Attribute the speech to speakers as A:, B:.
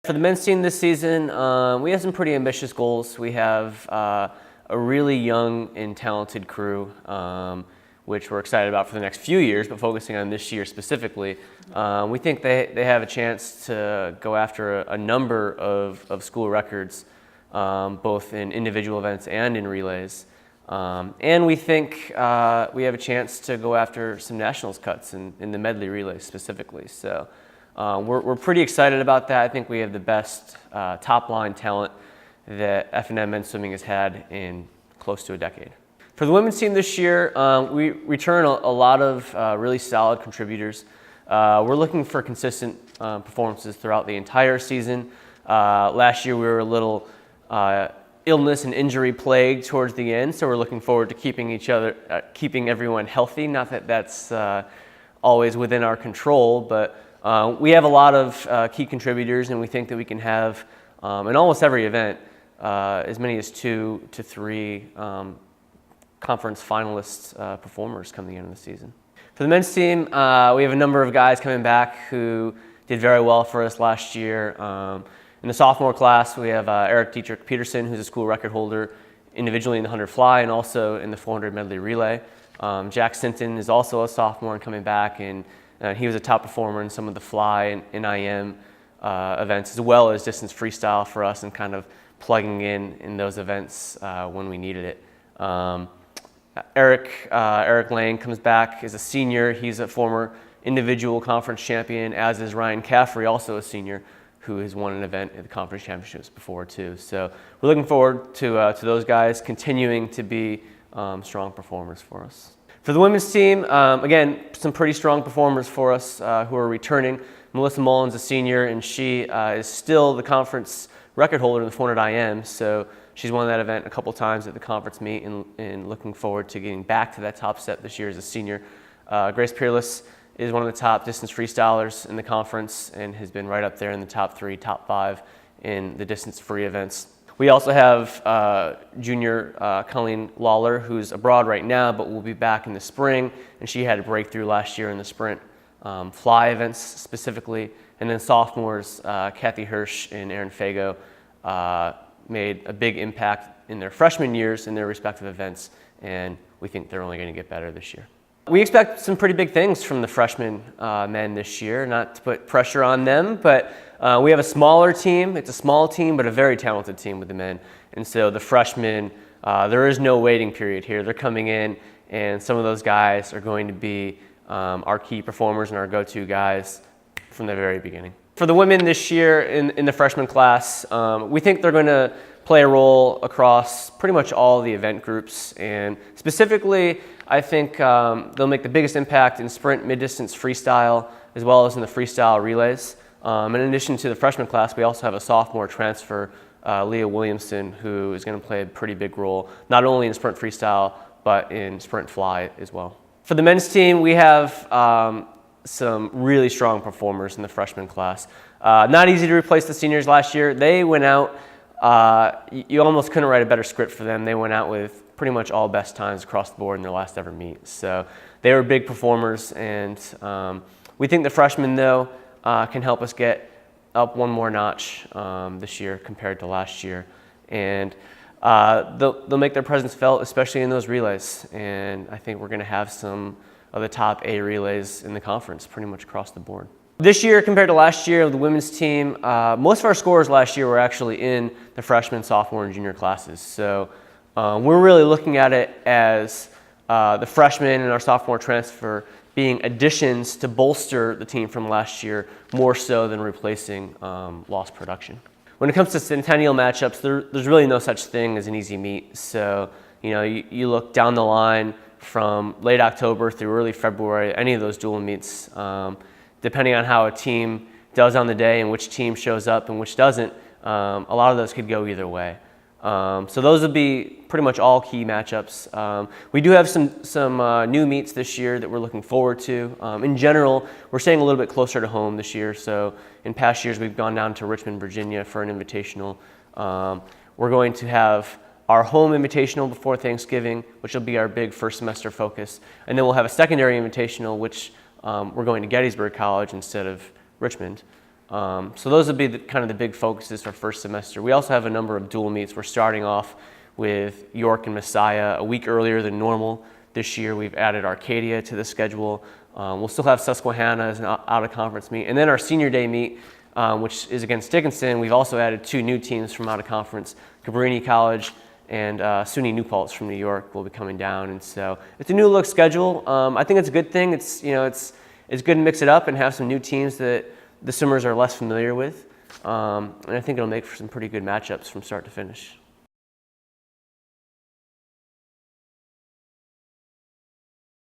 A: For the men's team this season, we have some pretty ambitious goals. We have a really young and talented crew, which we're excited about for the next few years, but focusing on this year specifically. We think they have a chance to go after a number of school records, both in individual events and in relays. And we think we have a chance to go after some nationals cuts in the medley relays specifically. So we're pretty excited about that. I think we have the best top line talent that F&M men's swimming has had in close to a decade. For the women's team this year, we return a lot of really solid contributors. We're looking for consistent performances throughout the entire season. Last year we were a little illness and injury plagued towards the end, so we're looking forward to keeping everyone healthy. Not that that's always within our control, but we have a lot of key contributors, and we think that we can have in almost every event as many as 2 to 3 conference finalist performers come the end of the season. For the men's team, we have a number of guys coming back who did very well for us last year. In the sophomore class, we have Eric Dietrich Peterson, who's a school record holder individually in the 100 fly and also in the 400 medley relay. Jack Sinton is also a sophomore and coming back, and he was a top performer in some of the fly and IM events, as well as distance freestyle for us and kind of plugging in those events when we needed it. Eric Lane comes back as a senior. He's a former individual conference champion, as is Ryan Caffrey, also a senior, who has won an event at the conference championships before too. So we're looking forward to those guys continuing to be strong performers for us. For the women's team, again, some pretty strong performers for us who are returning. Melissa Mullins, a senior, and she is still the conference record holder in the 400 IM. So she's won that event a couple times at the conference meet, and looking forward to getting back to that top set this year as a senior. Grace Peerless is one of the top distance freestylers in the conference and has been right up there in the top 3, top 5 in the distance free events. We also have junior Colleen Lawler, who's abroad right now, but will be back in the spring, and she had a breakthrough last year in the sprint fly events specifically. And then sophomores, Kathy Hirsch and Erin Fago, made a big impact in their freshman years in their respective events, and we think they're only going to get better this year. We expect some pretty big things from the freshman men this year, not to put pressure on them, but we have a smaller team. It's a small team, but a very talented team with the men. And so the freshmen, there is no waiting period here. They're coming in, and some of those guys are going to be our key performers and our go-to guys from the very beginning. For the women this year in the freshman class, we think they're going to play a role across pretty much all the event groups, and specifically I think they'll make the biggest impact in sprint, mid-distance freestyle, as well as in the freestyle relays. In addition to the freshman class, we also have a sophomore transfer, Leah Williamson, who is going to play a pretty big role, not only in sprint freestyle, but in sprint fly as well. For the men's team, we have some really strong performers in the freshman class. Not easy to replace the seniors last year. They went out, you almost couldn't write a better script for them. They went out with pretty much all best times across the board in their last ever meet. So they were big performers, and we think the freshmen, though, can help us get up one more notch this year compared to last year. And they'll make their presence felt, especially in those relays. And I think we're going to have some of the top A relays in the conference pretty much across the board. This year compared to last year, the women's team, most of our scores last year were actually in the freshman, sophomore, and junior classes. So we're really looking at it as the freshmen and our sophomore transfer being additions to bolster the team from last year more so than replacing lost production. When it comes to centennial matchups, there's really no such thing as an easy meet. So you look down the line from late October through early February, any of those dual meets, depending on how a team does on the day and which team shows up and which doesn't, a lot of those could go either way. So those would be pretty much all key matchups. We do have some new meets this year that we're looking forward to. In general, we're staying a little bit closer to home this year. So in past years, we've gone down to Richmond, Virginia for an invitational. We're going to have our home invitational before Thanksgiving, which will be our big first semester focus. And then we'll have a secondary invitational, which we're going to Gettysburg College instead of Richmond. So those would be kind of the big focuses for first semester. We also have a number of dual meets. We're starting off with York and Messiah a week earlier than normal. This year we've added Arcadia to the schedule. We'll still have Susquehanna as an out-of-conference meet. And then our senior day meet, which is against Dickinson, we've also added 2 new teams from out-of-conference. Cabrini College and SUNY New Paltz from New York will be coming down. And so it's a new look schedule. I think it's a good thing. It's good to mix it up and have some new teams that the swimmers are less familiar with. And I think it'll make for some pretty good matchups from start to finish.